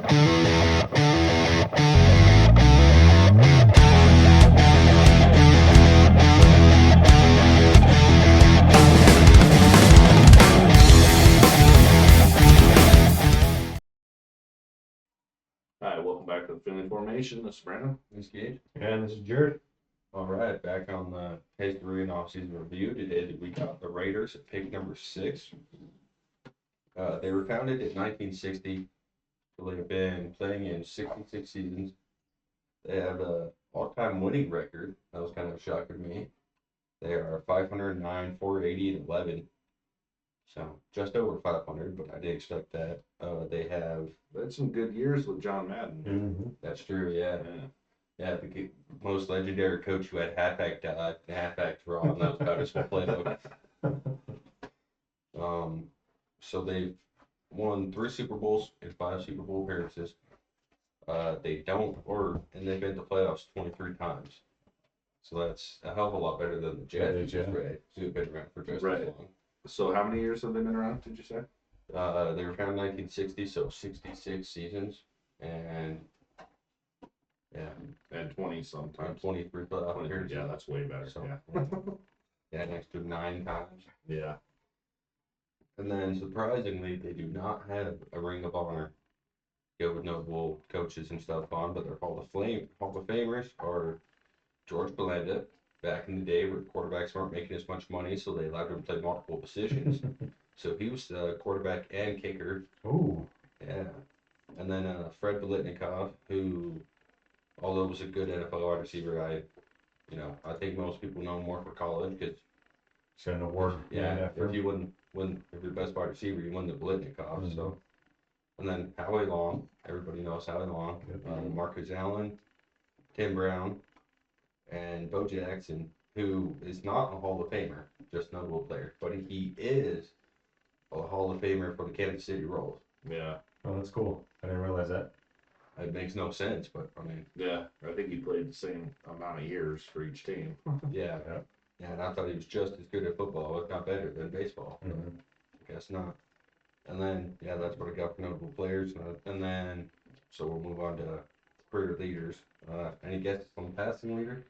All right, welcome back to the Family Formation. This is Brandon. This is Gage. And this is Jared. All right, back on the history and offseason review. Today we got the Raiders at pick number 6. They were founded in 1960. So they've been playing in 66 seasons. They have a all-time winning record. That was kind of a shocker to me. They are 509, 480, and 11. So just over 500, but I did expect that. They had some good years with John Madden. Mm-hmm. That's true, yeah. Yeah, the most legendary coach who had halfback dive and halfback draw, and that was about his playbook. So they've won 3 Super Bowls and 5 Super Bowl appearances. And they've been to playoffs 23 times. So that's a hell of a lot better than the Jets, who've been around for just as long. So how many years have they been around, did you say? They were founded in 1960, so 66 seasons, and and 20 sometimes. 23 playoff appearances. Yeah, that's way better. So, yeah, next to 9 times. Yeah. And then surprisingly, they do not have a Ring of Honor. Go with notable coaches and stuff on, but their Hall of Famers are George Belanda. Back in the day where quarterbacks weren't making as much money, so they allowed him to play multiple positions. So he was quarterback and kicker. Oh. Yeah. And then Fred Biletnikoff, who, although was a good NFL wide receiver, I think most people know him more for college because it's an award. Yeah. If you win if you're the best wide receiver, you win the Biletnikoff. Mm-hmm. So. And then Howie Long, everybody knows Howie Long. Yep. Marcus Allen, Tim Brown, and Bo Jackson, who is not a Hall of Famer, just notable player, but he is a Hall of Famer for the Kansas City Royals. Yeah. Oh, that's cool. I didn't realize that. It makes no sense, but I mean. Yeah, I think he played the same amount of years for each team. Yeah. Yeah, and I thought he was just as good at football, if not better, than baseball. Mm-hmm. I guess not. And then, that's what I got for notable players. And then, so we'll move on to career leaders. Any guesses on the passing leader?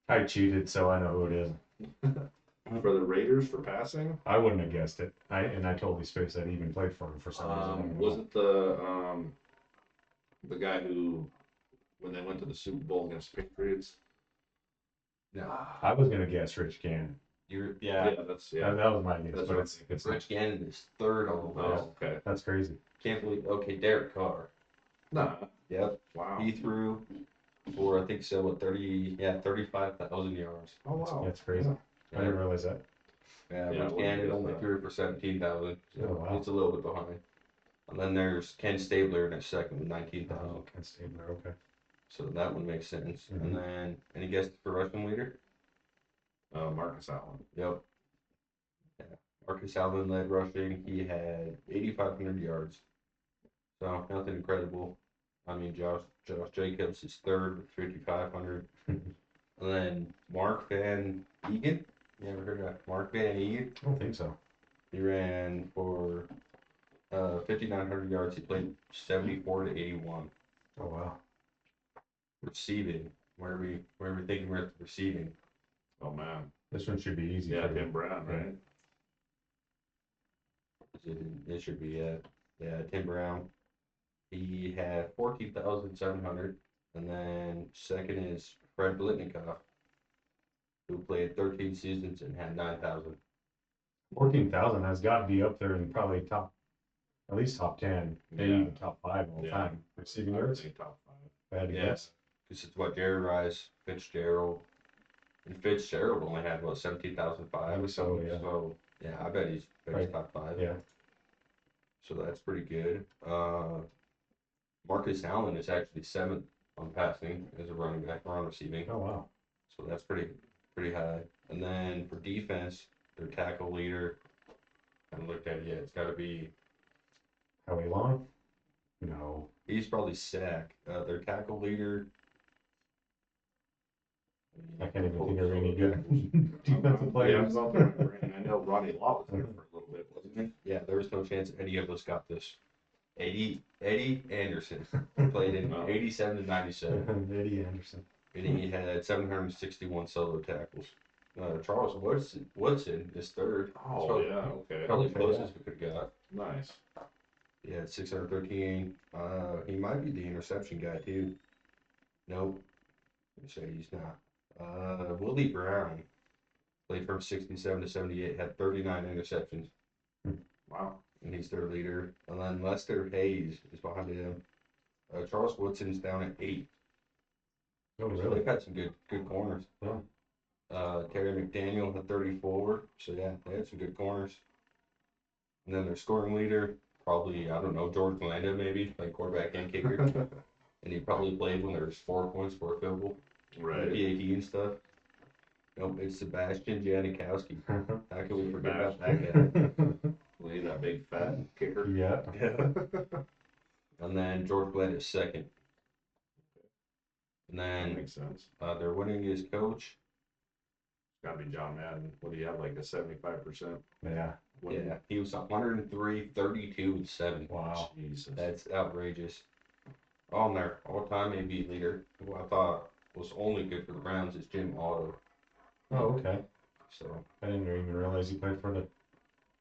I cheated, so I know who it is. For the Raiders for passing? I wouldn't have guessed it. I totally spaced that he even played for him for some reason. Was it the guy who, when they went to the Super Bowl against the Patriots? No. I was gonna guess Rich Gannon. That was my guess. But it's Rich Gannon is third on the list. Oh, okay. That's crazy. Can't believe. Okay, Derek Carr. Nah. Yep. Wow. He threw for 35,000 yards. Oh wow. That's crazy. Yeah. I didn't realize that. Yeah, Rich Gannon only threw for 17,000. So wow. It's a little bit behind. And then there's Ken Stabler in his second with 19,000. Oh, Ken Stabler. Okay. So that one makes sense. Mm-hmm. And then any guesses for rushing leader? Marcus Allen. Yep. Yeah. Marcus Allen led rushing. He had 8,500 yards. So nothing incredible. I mean, Josh Jacobs is third with 5,500. And then Mark Van Egan. You ever heard of Mark Van Egan? I don't think so. He ran for 5,900 yards. He played 74 to 81. Oh wow. Receiving. Where are we thinking we're at the receiving? Oh man. This one should be easy. Yeah, Tim Brown, right? It should be Tim Brown. He had 14,700, and then second is Fred Biletnikoff, who played 13 seasons and had 9,000. 14,000 has got to be up there in probably at least top 10, maybe even top 5 all time. Receiving yards? Top 5. Bad Yes, because it's what Jerry Rice, Fitzgerald, and Fitzgerald only had 17,500 or something. Yeah. So yeah, I bet he's top 5. Yeah. So that's pretty good. Marcus Allen is actually 7th on passing as a running back or on receiving. Oh wow. So that's pretty high. And then for defense, their tackle leader, I haven't looked at it yet. It's got to be Howie Long? No. He's probably Sack. Their tackle leader. I can't even think of any good defensive players. I know Ronnie Law was there for a little bit, wasn't he? Yeah, there was no chance any of us got this. Eddie Anderson played in Wow. 87 to 97. Eddie Anderson. And he had 761 solo tackles. Charles Woodson is third. Oh, yeah, okay. Probably Okay, closest we could have got. Nice. He had 613. He might be the interception guy too. Nope. Let me say he's not. Willie Brown played from 67 to 78, had 39 interceptions, Wow. and he's their leader. And then Lester Hayes is behind him. Charles Woodson's down at 8. Oh, So really? they've had some good corners. Yeah. Terry McDaniel had 34. So yeah, they had some good corners. And then their scoring leader, probably, I don't know, George Blanda maybe, like quarterback and kicker. And he probably played when there was 4 points for a field goal. Right. PAT and stuff. Nope, it's Sebastian Janikowski. How can we forget about that guy? Lee, that big fat kicker. Yeah. Yeah. And then George Blanda is second. And That then makes sense. their winningest coach. Gotta be John Madden. What do you have, like a 75%? Yeah. Yeah, he was 103, 32, and 7. Wow. Jesus. That's outrageous. On their all-time AB leader, who I thought was only good for the Browns, is Jim Otto. Oh, okay. So I didn't even realize he played for the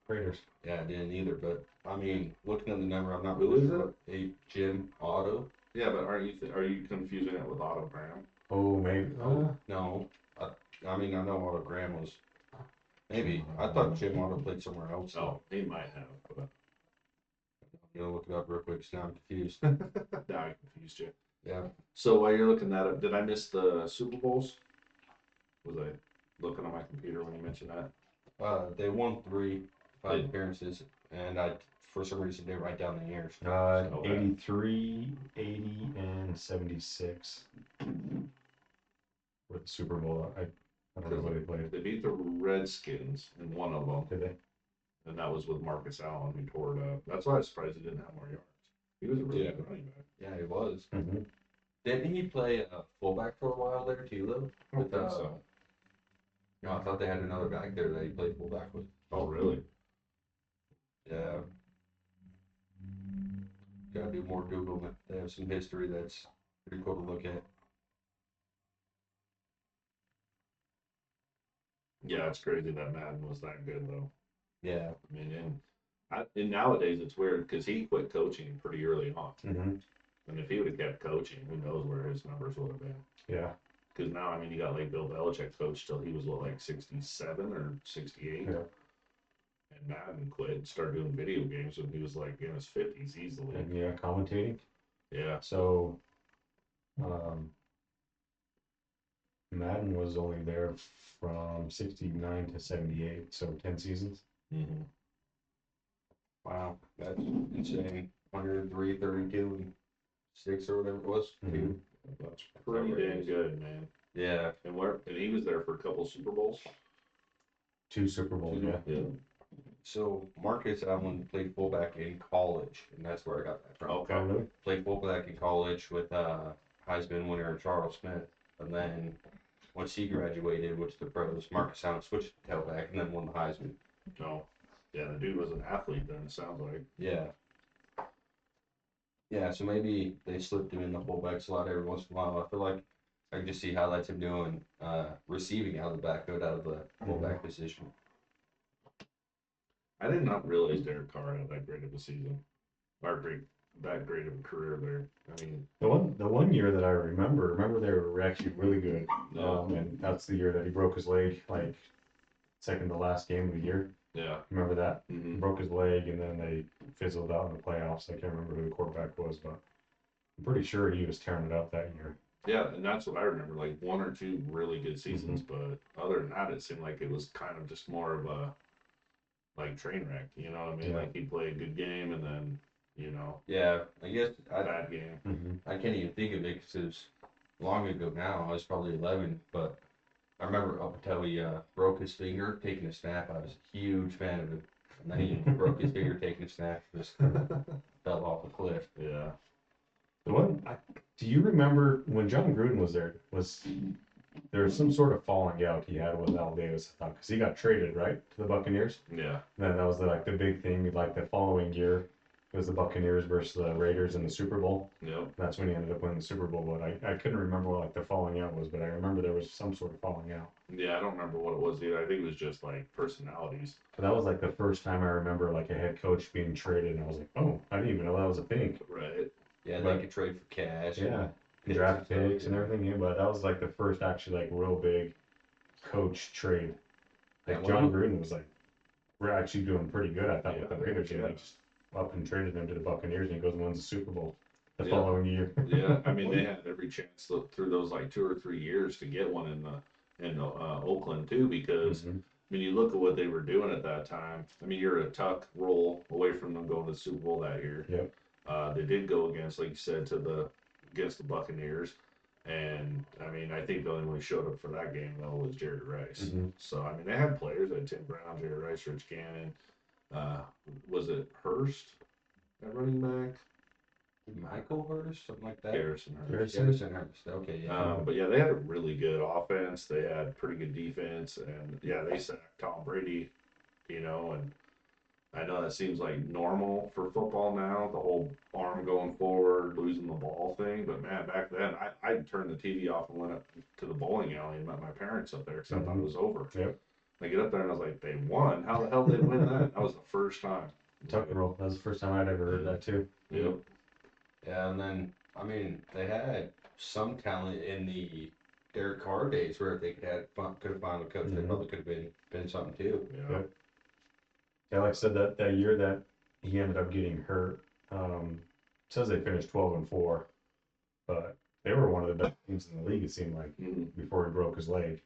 Raiders. yeah, I didn't either. But I mean, looking at the number, I'm not Who really is sure. A Jim Otto. Yeah, but are you confusing it with Otto Graham? Oh, maybe. No, I mean I know Otto Graham was. Maybe I thought Jim Otto played somewhere else. Oh, he might have. But I'm gonna look it up real quick because now I'm confused. now I confused you. Yeah. So while you're looking that up, did I miss the Super Bowls? Was I looking on my computer when you mentioned that? They won 5 They- appearances, and for some reason didn't write down the years. Okay. 83, 80, and 76 with the Super Bowl. I don't know what they played. They beat the Redskins in one of them, Did they? and that was with Marcus Allen, who tore it up. That's why I was surprised he didn't have more yards. He was a really Yeah. good running back. Yeah, he was. Mm-hmm. Didn't he play fullback for a while there too, though? I don't think so. No, I thought they had another back there that he played fullback with. Oh, really? Yeah. Gotta do more Googling. They have some history that's pretty cool to look at. Yeah, it's crazy that Madden was that good, though. Yeah. I mean, and nowadays it's weird because he quit coaching pretty early on. Mm-hmm. And if he would have kept coaching, who knows where his numbers would have been. Yeah. Because now, I mean, you got like Bill Belichick coached till he was what, like 67 or 68? Yeah. And Madden quit, started doing video games when he was like in his 50s easily. And yeah, commentating. Yeah. So, Madden was only there from 69 to 78, so 10 seasons. Mm-hmm. Wow. That's insane. 103, 32, and 6 or whatever it was. Mhm. That's pretty dang good, man. Yeah. And he was there for a couple Super Bowls. 2 Super Bowls, yeah. Yeah. So Marcus Allen played fullback in college, and that's where I got that from. Oh, Okay. really? Played fullback in college with Heisman winner Charles Smith, and then once he graduated, went to the pros, Marcus Allen switched to tailback and then won the Heisman. No. Yeah, the dude was an athlete then, it sounds like. Yeah. Yeah, so maybe they slipped him in the fullback slot every once in a while. I feel like I can just see highlights him doing receiving out of the backfield out of the fullback position. I did not realize Derek Carr had that great of a season. That great of a career there. I mean, The one year that I remember they were actually really good. Yeah. And that's the year that he broke his leg, like second to last game of the year. yeah. Remember that? He Mm-hmm. broke his leg and then they fizzled out in the playoffs. I can't remember who the quarterback was, but I'm pretty sure he was tearing it up that year. Yeah, and that's what I remember, like 1 or 2 really good seasons, but other than that, it seemed like it was kind of just more of a, like, train wreck, you know what I mean? Yeah. Like, he'd play a good game and then, you know, Yeah, I guess bad game. Mm-hmm. I can't even think of it because it was long ago now. I was probably 11, but I remember up until he broke his finger taking a snap. I was a huge fan of him. And then he broke his finger taking a snap, just fell off a cliff. Yeah. Do you remember when John Gruden was there? There was some sort of falling out he had with Al Davis, I thought, because he got traded right to the Buccaneers. Yeah. And then that was the big thing, like the following year, It was the Buccaneers versus the Raiders in the Super Bowl. Yep. That's when he ended up winning the Super Bowl. But I couldn't remember what like the falling out was, but I remember there was some sort of falling out. Yeah, I don't remember what it was either. I think it was just like personalities. But that was like the first time I remember like a head coach being traded, and I was like, oh, I didn't even know that was a thing. Right. Yeah, But- they could trade for cash. Yeah, and draft stuff, picks and yeah. everything. Yeah, but that was like the first actually like real big coach trade. Like Yeah, John Gruden was like, we're actually doing pretty good. I thought Yeah, with the Raiders, and yeah. they just up and traded him to the Buccaneers, and he goes and wins the Super Bowl the Yeah. following year. Yeah, I mean they had every chance through those like 2 or 3 years to get one in Oakland too, because Mhm. I mean you look at what they were doing at that time. I mean you're a tuck roll away from them going to the Super Bowl that year. Yep. They did go against, like you said, against the Buccaneers, and I mean I think the only one who showed up for that game though was Jerry Rice. Mhm. So I mean they had players, they had Tim Brown, Jerry Rice, Rich Gannon. Was it Hurst at running back? Michael Hurst, something like that. Garrison Hurst. Garrison Hurst. Okay, yeah. But yeah, they had a really good offense. They had pretty good defense, and yeah, they sacked Tom Brady, and I know that seems like normal for football now, the whole arm going forward, losing the ball thing. But man, back then, I turned the TV off and went up to the bowling alley and met my parents up there because I thought it was over. Yep. I get up there and I was like, they won. How the hell did they win that? That was the first time. Tuck and roll. That was the first time I'd ever heard that too. Yep. Yeah, and then I mean they had some talent in the Derek Carr days where if they could have found a coach, they Mhm. probably could have been something too. Yeah. Yep. Yeah, like I said, that year that he ended up getting hurt, it says they finished 12-4, but they were one of the best teams in the league, it seemed like, Mhm. before he broke his leg.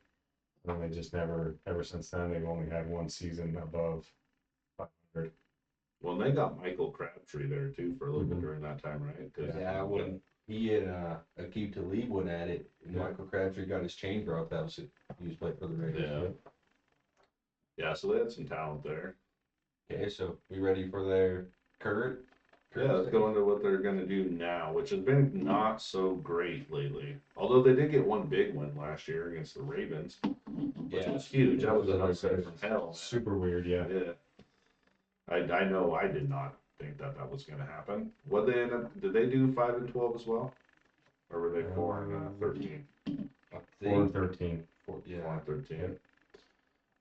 And they just never, ever since then, they've only had one season above 500. Well, and they got Michael Crabtree there too for a little bit Mhm. during that time, right? 'Cause, Yeah, when he and Akeem Talib went at it, and Yeah. Michael Crabtree got his chain broke, that was it. He was playing for the Raiders. Yeah. Yeah, so they had some talent there. Okay, so we ready for their current? Yeah, let's go into what they're gonna do now, which has been not so great lately. Although they did get one big win last year against the Ravens, which Yeah. was huge. That Yeah, was an that was upset good. from hell. Man. Super weird, yeah. Yeah. I know I did not think that was gonna happen. What they end up? Did they do 5-12 as well, or were they 4-13? I 4-13. Yeah. 4-13. Yep.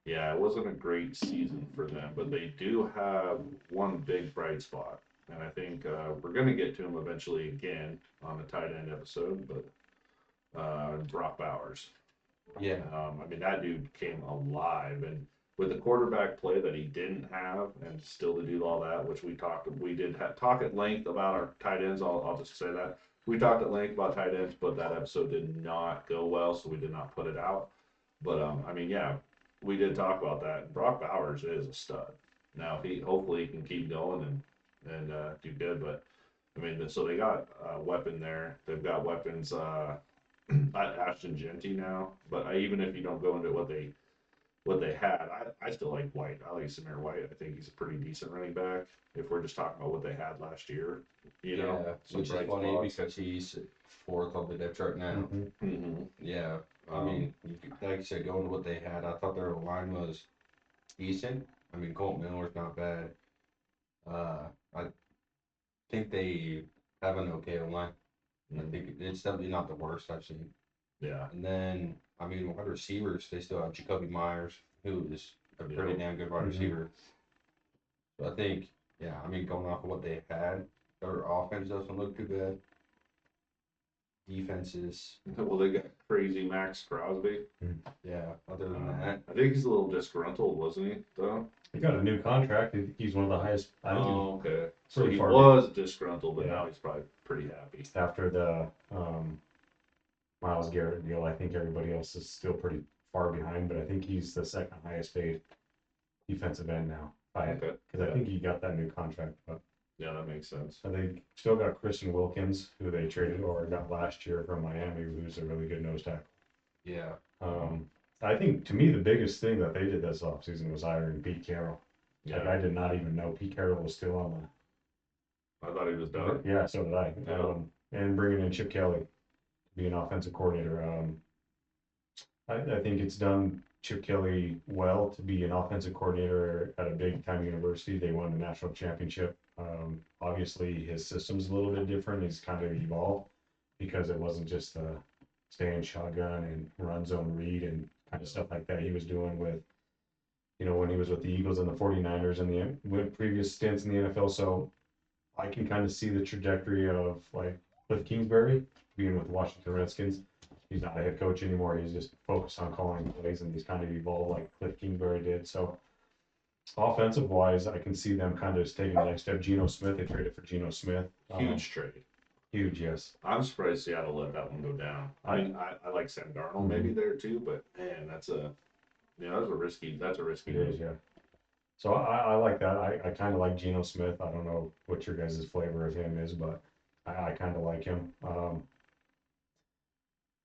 Yeah, it wasn't a great season for them, but they do have one big bright spot, and I think we're gonna get to him eventually again on the tight end episode. But Brock Bowers, Yeah. I mean that dude came alive, and with the quarterback play that he didn't have, and still to do all that, which we did talk at length about our tight ends. I'll just say that we talked at length about tight ends, but that episode did not go well, so we did not put it out. But I mean, yeah, we did talk about that. Brock Bowers is a stud. Now, if hopefully he can keep going and do good. But I mean, so they got a weapon there. They've got weapons. Ashton Genty now, but even if you don't go into what they had, I still like White. I like Samir White. I think he's a pretty decent running back. If we're just talking about what they had last year, Yeah, some which is bright funny spots. because he's fourth on the depth chart now. Mhm. Mm-hmm. Yeah, I mean, like you said, going to what they had, I thought their line was decent. I mean, Colt Miller's not bad. I think they have an okay line. I think it's definitely not the worst I've seen. Yeah, And then, I mean, wide receivers, they still have Jacoby Myers, who is a pretty Yeah. damn good wide Mhm. receiver. So I think, yeah, I mean, going off of what they had, their offense doesn't look too bad. Defenses, well, they got crazy Max Crosby. yeah, other than that, I think he's a little disgruntled, wasn't he? Though. He got a new contract. He's one of the highest. I think Oh, okay. So pretty he far was disgruntled, but Yeah. now he's probably pretty happy. after the Myles Garrett deal, I think everybody else is still pretty far behind, but I think he's the second highest paid defensive end now. Okay. Because I think he got that new contract. But Yeah, that makes sense. they still got Christian Wilkins, who they traded or got last year from Miami, who's a really good nose tackle. yeah. I think to me the biggest thing that they did this offseason was hiring Pete Carroll. Like Yeah, I did not even know Pete Carroll was still on I thought he was the. done. Yeah, so did I. Yeah. And bringing in Chip Kelly to be an offensive coordinator. I think it's done Chip Kelly well to be an offensive coordinator at a big time university. They won the national championship. Obviously, his system's a little bit different. He's kind of evolved because it wasn't just the stay in shotgun and run zone read and kind of stuff like that he was doing with, when he was with the Eagles and the 49ers and the previous stints in the NFL. So I can kind of see the trajectory of like Cliff Kingsbury being with the Washington Redskins. He's not a head coach anymore. He's just focused on calling plays, and he's kind of evolved like Cliff Kingsbury did. So offensive wise, I can see them kind of just taking the next step. Geno Smith, they traded for Geno Smith. Huge trade. Huge, yes. I'm surprised Seattle let that one go down. I mean, I like Sam Darnold maybe there too, but man, that's a risky It move. is, yeah. So I like that. I kind of like Geno Smith. I don't know what your guys' flavor of him is, but I kind of like him.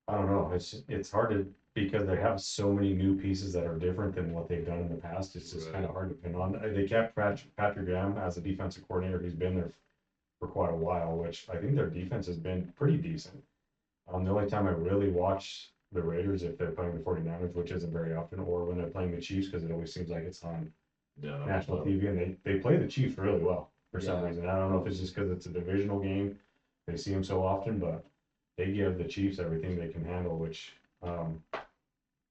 I don't know. It's hard to because they have so many new pieces that are different than what they've done in the past. It's just Right. kind of hard to pin on. They kept Patrick Graham as a defensive coordinator. He's been there for quite a while, which I think their defense has been pretty decent. The only time I really watch the Raiders if they're playing the 49ers, which isn't very often, or when they're playing the Chiefs, because it always seems like it's on Yeah, national TV, and they play the Chiefs really well for some Yeah. reason. I don't know if it's just because it's a divisional game, they see them so often, but they give the Chiefs everything they can handle, which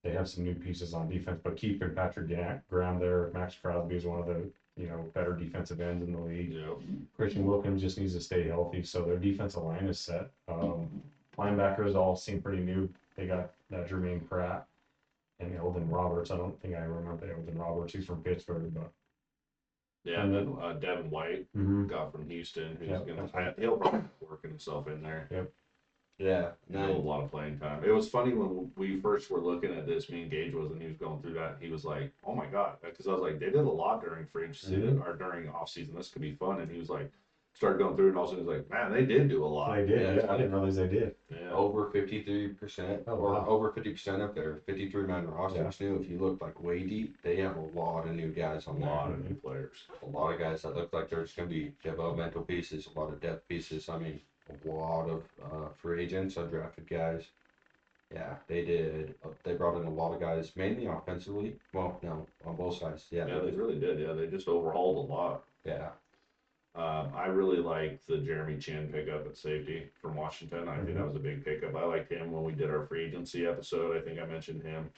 they have some new pieces on defense, but keeping Patrick Graham there, Max Crosby is one of the better defensive ends in the league. Yep. Christian Wilkins just needs to stay healthy, so their defensive line is set. Linebackers all seem pretty new. They got that Jermaine Pratt and Eldon Roberts. I don't think I remember Eldon Roberts. He's from Pittsburgh, but Yeah, and then Devin White Mhm. got from Houston, who's Yep, gonna that's right. he'll probably be working himself in there. Yeah. He'll have a lot of playing time. It was funny when we first were looking at this. Me and Gage was, and he was going through that. He was like, "Oh my god," because I was like, "They did a lot during free agency or during off season. This could be fun." And he was like, started going through, it, and all of a sudden he was like, "Man, they did do a lot." They did. Yeah, Yeah, I didn't realize they did. Yeah. Over 53%, Oh, or wow. over 50% of their 53-man roster is new. If you look like way deep, they have a lot of new guys A on lot there. of new players. A lot of guys that look like there's going to be developmental pieces, a lot of depth pieces. I mean, a lot of free agents, undrafted guys. Yeah, they did. They brought in a lot of guys, mainly offensively. Well, no, on both sides. Yeah, Yeah, they really did. Yeah, they just overhauled a lot. yeah. I really like the Jeremy Chin pickup at safety from Washington. I think that was a big pickup. I liked him when we did our free agency episode. I think I mentioned him.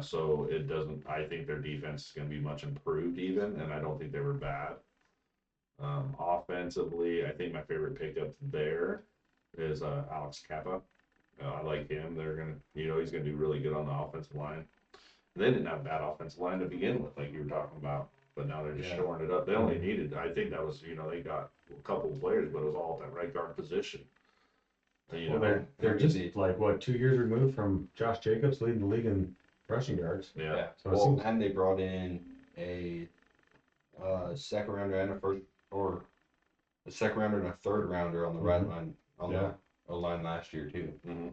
So it doesn't. I think their defense is going to be much improved, even, and I don't think they were bad. Offensively, I think my favorite pickup there is Alex Kappa. I like him. They're gonna, he's gonna do really good on the offensive line. They didn't have a bad offensive line to begin with, like you were talking about, but now they're just Yeah. shoring it up. They only needed, I think that was, they got a couple of players, but it was all at that right guard position. Well, they're just like what 2 years removed from Josh Jacobs leading the league in rushing yards. Yeah. So it Well, seems- and they brought in a second rounder and a second rounder and a third rounder on the right line on the O-line last year too. Mm-hmm.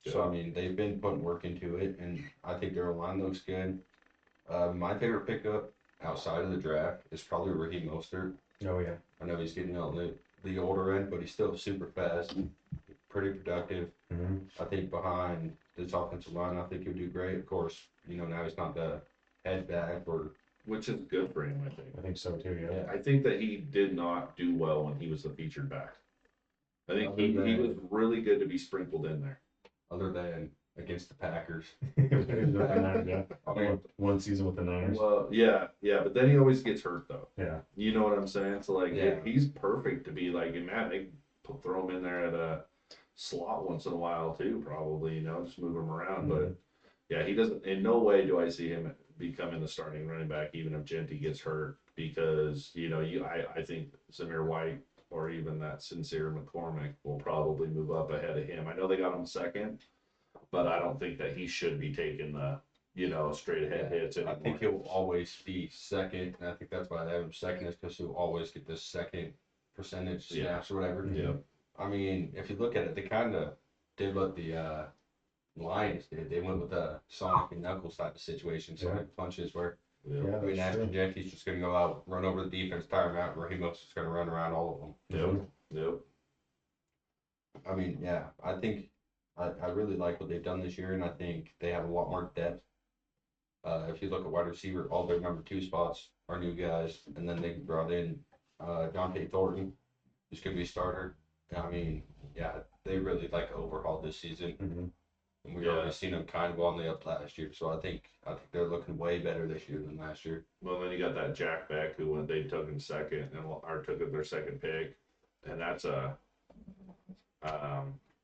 So I mean, they've been putting work into it, and I think their O-line looks good. My favorite pickup outside of the draft is probably Raheem Mostert. Oh yeah. I know he's getting on the older end, but he's still super fast, pretty productive. Mm-hmm. I think behind this offensive line, I think he'll do great. Of course, now he's not the head back or. Which is good for him, I think. I think so too. Yeah. I think that he did not do well when he was the featured back. I think Other he than- was really good to be sprinkled in there. Other than against the Packers. Yeah. I mean, One season with the Niners. Well, yeah, but then he always gets hurt though. Yeah. You know what I'm saying? So like, Yeah. he's perfect to be like, and man, they throw him in there at a slot once in a while too, probably. Just move him around. But yeah, he doesn't. In no way do I see him becoming the starting running back, even if Genty gets hurt, because I think Zamir White or even that Sincere McCormick will probably move up ahead of him. I know they got him second, but I don't think that he should be taking the straight ahead hits I anymore. think he'll always be second, and I think that's why they have him second, is because he'll always get the second percentage snaps or whatever. Yeah. I mean, if you look at it, they kind of did what the Lions did. They went with a Sonic and Knuckles type of situation, so like punches where Yeah. Yeah, I mean, that's Ashton true. Genty's just going to go out, run over the defense, tire him out, and Raheem Mostert's going to run around all of them. Yep. I mean, yeah, I think I really like what they've done this year, and I think they have a lot more depth If you look at wide receiver, all their number 2 spots are new guys, and then they brought in Dante Thornton, who's gonna be a starter. I mean, yeah, they really like overhauled this season, Mhm. and we Yeah. already seen them kind of on the up last year. So I think they're looking way better this year than last year. Well, then you got that Jack Beck who they took him second, and or took it their second pick, and that's a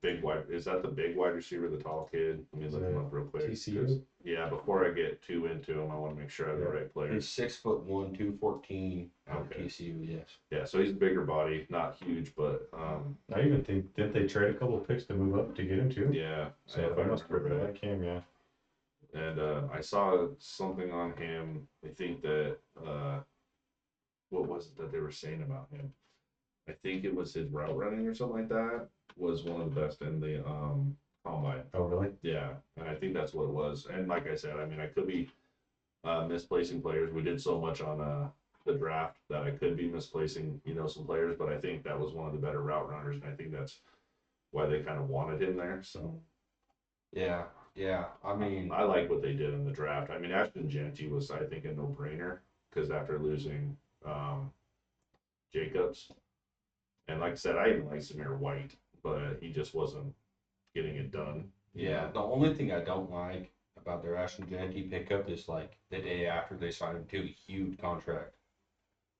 big wide. Is that the big wide receiver, the tall kid? Let me look him up real quick. TCU? Yeah, before I get too into him, I want to make sure I have the right player. He's 6'1", 214 out Okay. of TCU. Yes. Yeah, so he's a bigger body, not huge, but I even think, didn't they trade a couple of picks to move up to get him too? yeah. So if they I must remember really right. like him, yeah. And I saw something on him. I think that what was it that they were saying about him? I think it was his route running or something like that was one of the best in the combine. Oh, really? Yeah, and I think that's what it was. And like I said, I mean, I could be misplacing players. We did so much on the draft that I could be misplacing, some players. But I think that was one of the better route runners, and I think that's why they kind of wanted him there. So Yeah. Yeah. I mean, I like what they did in the draft. I mean, Ashton Genty was, I think, a no-brainer because after losing Jacobs, and like I said, I even like Samir White, but he just wasn't getting it done. yeah. The only thing I don't like about their Ashton Genty pickup is like the day after they signed him to a huge contract.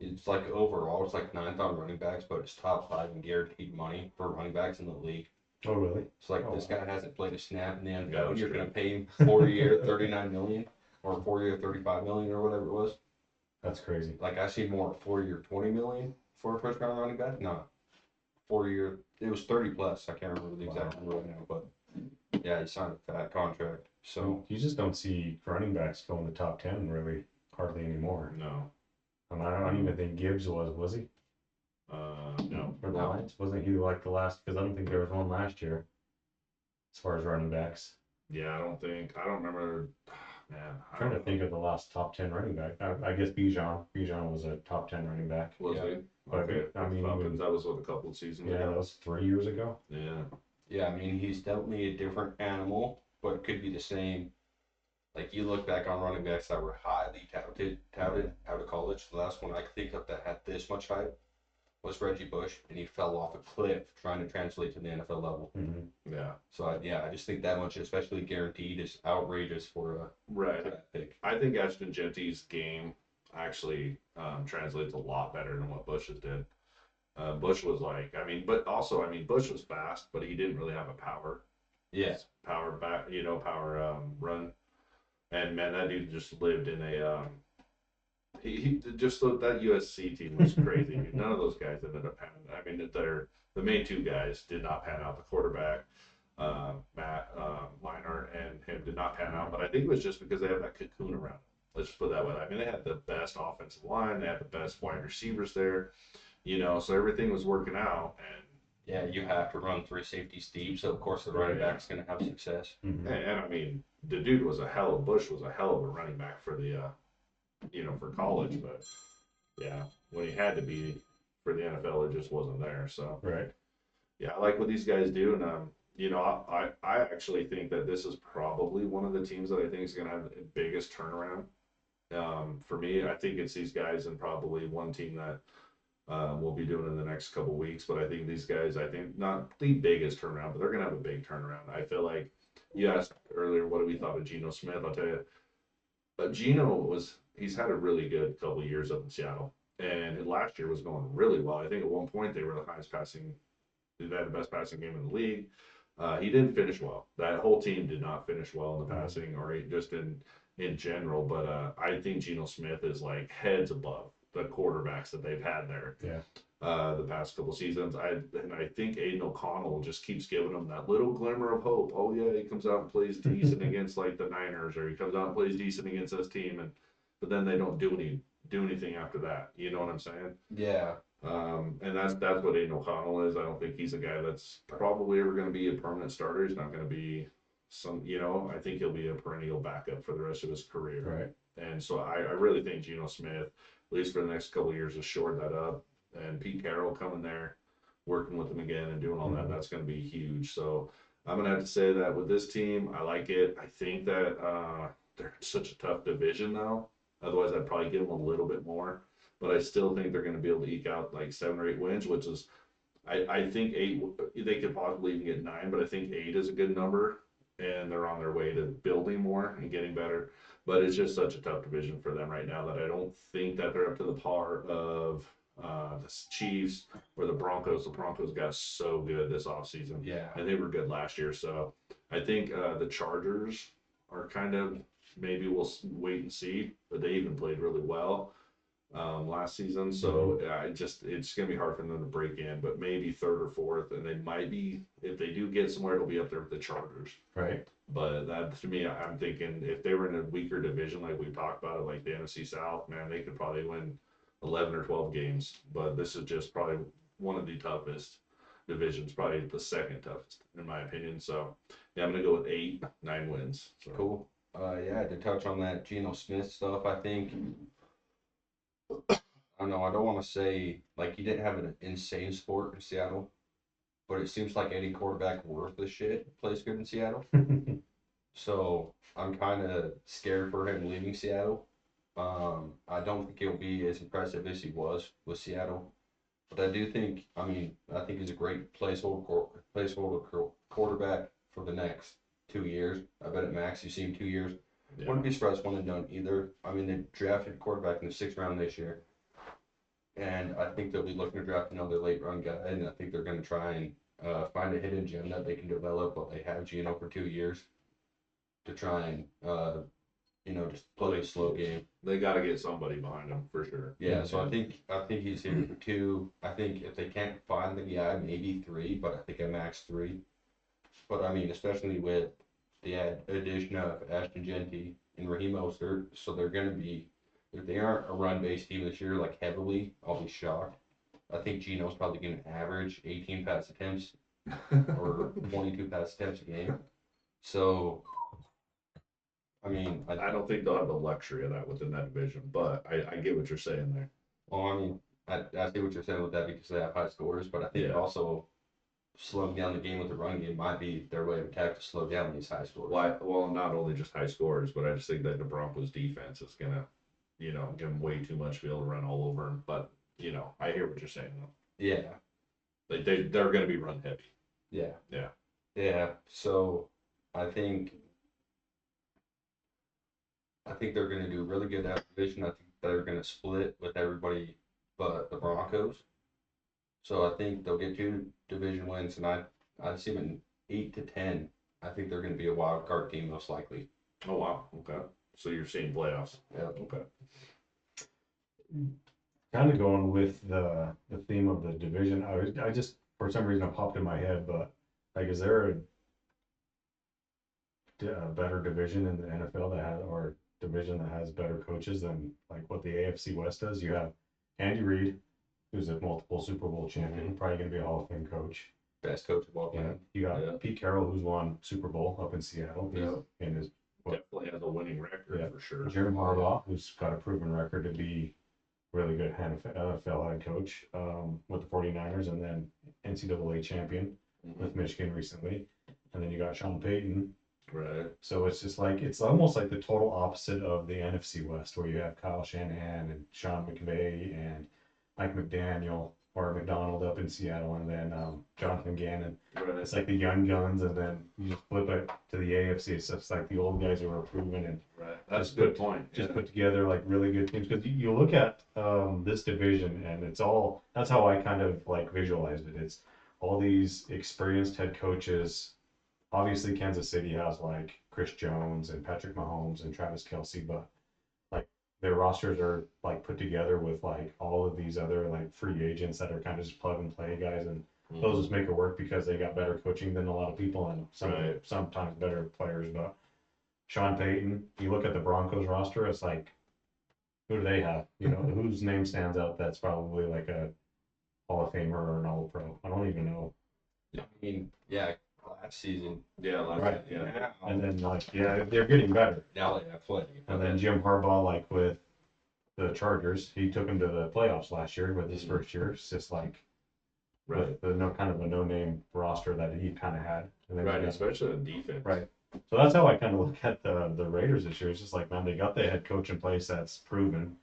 It's like overall, it's like 9th on running backs, but it's top 5 in guaranteed money for running backs in the league. Oh, really? It's like Oh, this wow. guy hasn't played a snap in the Yeah, NFL. that's You're true. going to pay him 4-year, 39 million, or 4-year, 35 million, or whatever it was. That's crazy. Like I see more 4-year, 20 million for a first round running back. No, 4-year. It was 30 plus. I can't remember the exact number right now, but yeah, he signed a fat contract. So You just don't see running backs go in the top 10 really hardly anymore. No, I don't even think Gibbs was he? no. For the No. Lions? Wasn't he like the last? Because I don't think there was one last year as far as running backs. Yeah, I don't remember. Man, I'm trying to think of the last top 10 running back. I guess Bijan. Bijan was a top 10 running back. Was Yeah. he? But, Okay, I mean, Falcons. even- That was what, a couple of seasons Yeah, that ago. was 3 years ago. Yeah, yeah, I mean he's definitely a different animal, but it could be the same. Like you look back on running backs that were highly touted out of college. The last one I could think of that had this much hype was Reggie Bush, and he fell off a cliff trying to translate to the NFL level. Mm-hmm. yeah. So I just think that much, especially guaranteed, is outrageous for a Right. draft pick. I think Ashton Genty's game actually translates a lot better than what Bush's did. Bush was like, I mean, but also, I mean, Bush was fast, but he didn't really have a Yeah, power back, power run. And man, that dude just lived in a he just that USC team was crazy. None of those guys ended up panning. I mean, the main 2 guys did not pan out. The quarterback, Matt Leinart, and him did not pan out. But I think it was just because they have that cocoon around them. Let's just put it that way. I mean, they had the best offensive line. They had the best wide receivers there. So everything was working out. And yeah, you have to run 3 safeties deep, so of course the running Right. back's going to have success. Mm-hmm. and I mean, the dude was Bush was a hell of a running back for the for college, but yeah, when he had to be for the NFL, it just wasn't there. So Right. yeah, I like what these guys do, and I actually think that this is probably one of the teams that I think is going to have the biggest turnaround. For me, I think it's these guys and probably one team that we'll be doing in the next couple weeks. But I think these guys, I think not the biggest turnaround, but they're going to have a big turnaround. I feel like you asked earlier, what do we thought of Geno Smith? I'll tell you, he's had a really good couple of years up in Seattle, and last year was going really well. I think at one point they were the highest passing, they had the best passing game in the league. He didn't finish well. That whole team did not finish well in the passing or just in general. But I think Geno Smith is like heads above the quarterbacks that they've had there. Yeah. The past couple seasons, I think Aiden O'Connell just keeps giving them that little glimmer of hope. Oh yeah, he comes out and plays decent against like the Niners, or he comes out and plays decent against this team, but then they don't do anything after that. You know what I'm saying? Yeah, And that's what Aiden O'Connell is. I don't think he's a guy that's probably ever going to be a permanent starter. He's not going to be I think he'll be a perennial backup for the rest of his career. Right. And so I really think Geno Smith, at least for the next couple of years, has shored that up. And Pete Carroll coming there, working with him again and doing all that, that's going to be huge. So I'm going to have to say that with this team, I like it. I think that they're in such a tough division now. Otherwise, I'd probably give them a little bit more. But I still think they're going to be able to eke out like 7 or 8 wins, which is, I think 8, they could possibly even get 9, but I think 8 is a good number. And they're on their way to building more and getting better. But it's just such a tough division for them right now that I don't think that they're up to the par of the Chiefs or the Broncos. The Broncos got so good this offseason. Yeah. And they were good last year. So I think the Chargers are kind of, maybe we'll wait and see, but they even played really well last season. So it's going to be hard for them to break in, but maybe third or fourth. And they might be, if they do get somewhere, it'll be up there with the Chargers. Right. But that, to me, I'm thinking if they were in a weaker division, like we talked about it, like the NFC South, man, they could probably win 11 or 12 games. But this is just probably one of the toughest divisions, probably the second toughest, in my opinion. So, yeah, I'm going to go with 8, 9 wins. So. Cool. Yeah, to touch on that Geno Smith stuff, I think, I don't know, I don't want to say, like, he didn't have an insane sport in Seattle, but it seems like any quarterback worth the shit plays good in Seattle. So I'm kind of scared for him leaving Seattle. I don't think he'll be as impressive as he was with Seattle, but I do think, I think he's a great placeholder quarterback for the next 2 years. I bet at max you see him 2 years. Yeah. Wouldn't be surprised one and done either. They drafted quarterback in the 6th round this year, and I think they'll be looking to draft another late run guy, and I think they're going to try and find a hidden gem that they can develop while they have Geno for 2 years to try and just play a slow game. They got to get somebody behind him for sure. Yeah, so I think he's here for 2. I think if they can't find the guy, maybe 3, but I think at max 3. But especially with the addition of Ashton Genty and Raheem Mostert, so they're going to be, if they aren't a run-based team this year, like heavily, I'll be shocked. I think Geno's probably going to average 18 pass attempts or 22 pass attempts a game. So, I don't think they'll have the luxury of that within that division, but I get what you're saying there. Well, I see what you're saying with that because they have high scores, but I think also slowing down the game with the run game might be their way of attack to slow down these high scores. Well, not only just high scores, but I just think that the Broncos defense is gonna, give them way too much to be able to run all over them. But I hear what you're saying though. Yeah. They're gonna be run heavy. Yeah. Yeah. Yeah. So I think they're gonna do really good at division. I think they're gonna split with everybody but the Broncos. So I think they'll get 2 division wins, and I see them in 8 to 10. I think they're going to be a wild card team most likely. Oh wow, okay. So you're seeing playoffs. Yeah. Okay. Kind of going with the theme of the division. I just, for some reason, it popped in my head, but like, is there a better division in the NFL that has, or division that has better coaches than like what the AFC West does? You have Andy Reid, who's a multiple Super Bowl champion, probably going to be a Hall of Fame coach. Best coach of all time. You got Pete Carroll, who's won Super Bowl up in Seattle. And is definitely has a winning record for sure. Jim Harbaugh, who's got a proven record to be really good NFL head coach with the 49ers, and then NCAA champion with Michigan recently. And then you got Sean Payton. Right. So it's just like, it's almost like the total opposite of the NFC West, where you have Kyle Shanahan and Sean McVay and Mike McDaniel or McDonald up in Seattle, and then Jonathan Gannon. Right. It's like the young guns, and then you just flip it to the AFC. It's just like the old guys who are proven and That's a good point. Just put together like really good teams. Because you look at this division, and it's all, that's how I kind of like visualized it. It's all these experienced head coaches. Obviously, Kansas City has like Chris Jones and Patrick Mahomes and Travis Kelce, but like their rosters are like put together with like all of these other like free agents that are kind of just plug and play guys, and those just make it work because they got better coaching than a lot of people and sometimes better players. But Sean Payton, you look at the Broncos roster, it's like, who do they have? Whose name stands out that's probably like a Hall of Famer or an All Pro? I don't even know. Last season. And then they're getting better. Now they have plenty. And then Jim Harbaugh, like with the Chargers, he took them to the playoffs last year with his first year. It's just like with the kind of a no-name roster that he kind of had. And then especially the defense. Right. So that's how I kind of look at the Raiders this year. It's just like, man, they got the head coach in place that's proven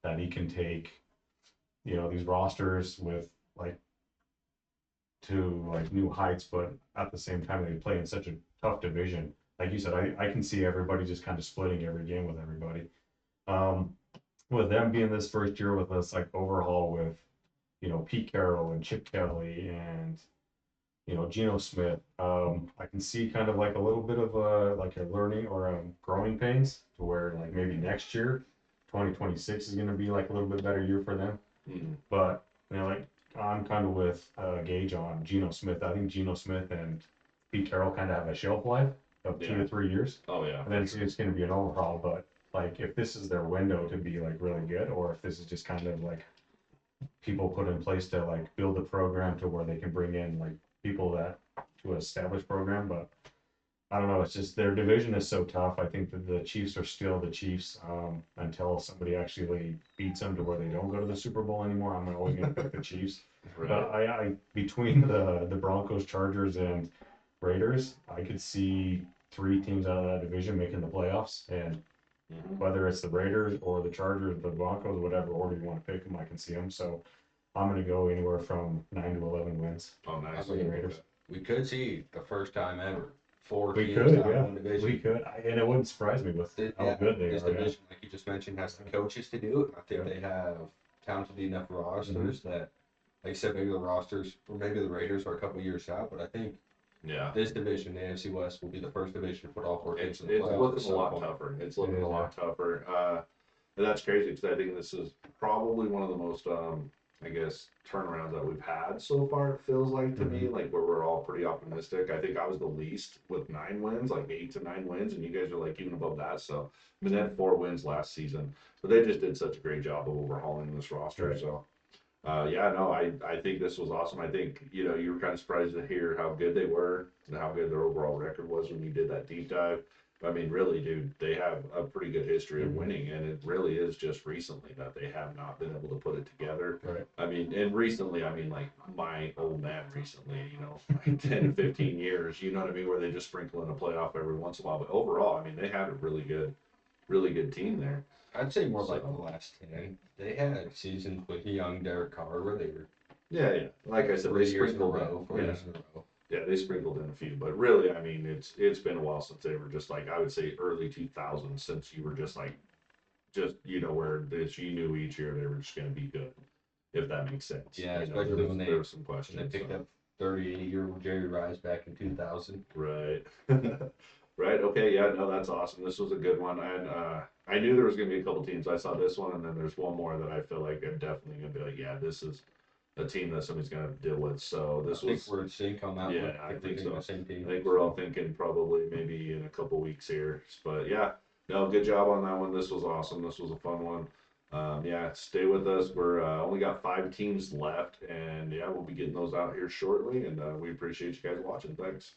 that he can take, these rosters with like to like new heights, but at the same time they play in such a tough division. Like you said, I can see everybody just kind of splitting every game with everybody. Um, with them being this first year with this like overhaul with, Pete Carroll and Chip Kelly and Geno Smith. I can see kind of like a little bit of a learning or growing pains to where like maybe next year, 2026 is going to be like a little bit better year for them. Mhm. But like I'm kind of with Gage on Geno Smith. I think Geno Smith and Pete Carroll kind of have a shelf life of 2 to 3 years, Oh yeah. and then it's going to be an overhaul. But like if this is their window to be like really good, or if this is just kind of like people put in place to like build a program to where they can bring in like people that to establish program. But I don't know, it's just their division is so tough. I think that the Chiefs are still the Chiefs until somebody actually beats them to where they don't go to the Super Bowl anymore. I'm always going to pick the Chiefs. Right. But I between the Broncos, Chargers, and Raiders, I could see 3 teams out of that division making the playoffs, and Mhm. whether it's the Raiders or the Chargers, the Broncos, whatever order you want to pick them, I can see them. So I'm going to go anywhere from 9 to 11 wins. Oh, nice. For the Raiders. We could see the first time ever 4 We teams could, out of yeah. one division. We could, and it wouldn't surprise me with how good they this are. Yeah. division, like you just mentioned, has the coaches to do it. I think they have talented enough rosters that, like I said, maybe the rosters or maybe the Raiders are a couple years out, but I think Yeah. this division, the AFC West, will be the first division to put all 4 teams It's in the playoffs. looking a lot tougher. It's looking a lot tougher. And that's crazy because I think this is probably one of the most, I guess, turnarounds that we've had so far. It feels like to me, like where we're all pretty optimistic. I think I was the least with 9 wins, like 8 to 9 wins, and you guys are like even above that. So I mean, they had 4 wins last season, but they just did such a great job of overhauling this roster. Right. So. Yeah, no, I think this was awesome. I think, you were kind of surprised to hear how good they were and how good their overall record was when you did that deep dive. I mean, really, dude, they have a pretty good history of winning, and it really is just recently that they have not been able to put it together. Right. I mean, and recently, I mean, like my old man recently, like 10 to 15 years, you know what I mean, where they just sprinkle in a playoff every once in a while. But overall, I mean, they had a really good team there. I'd say more like the last 10. They had seasons with young Derek Carr where they were Yeah. Like I said, they 3 years in a sprinkled row, 4 in. years in a row. Yeah, they sprinkled in a few, but really, I mean, it's been a while since they were just like I would say early 2000s since you were just like where this you knew each year they were just going to be good, if that makes sense. Yeah, You know, especially when there were some when questions. they picked so. up 38-year-old Jerry Rice back in 2000. Right. Right. Okay. Yeah. No, that's awesome. This was a good one, and I knew there was going to be a couple teams. I saw this one, and then there's one more that I feel like I'm definitely going to be like, yeah, this is a team that somebody's going to deal with. So this I think was. we're in sync on that one. Yeah, I think we're so. the same team. I think we're all thinking probably maybe in a couple weeks here. But yeah, no, good job on that one. This was awesome. This was a fun one. Yeah, stay with us. We're only got 5 teams left, and yeah, we'll be getting those out here shortly. And we appreciate you guys watching. Thanks.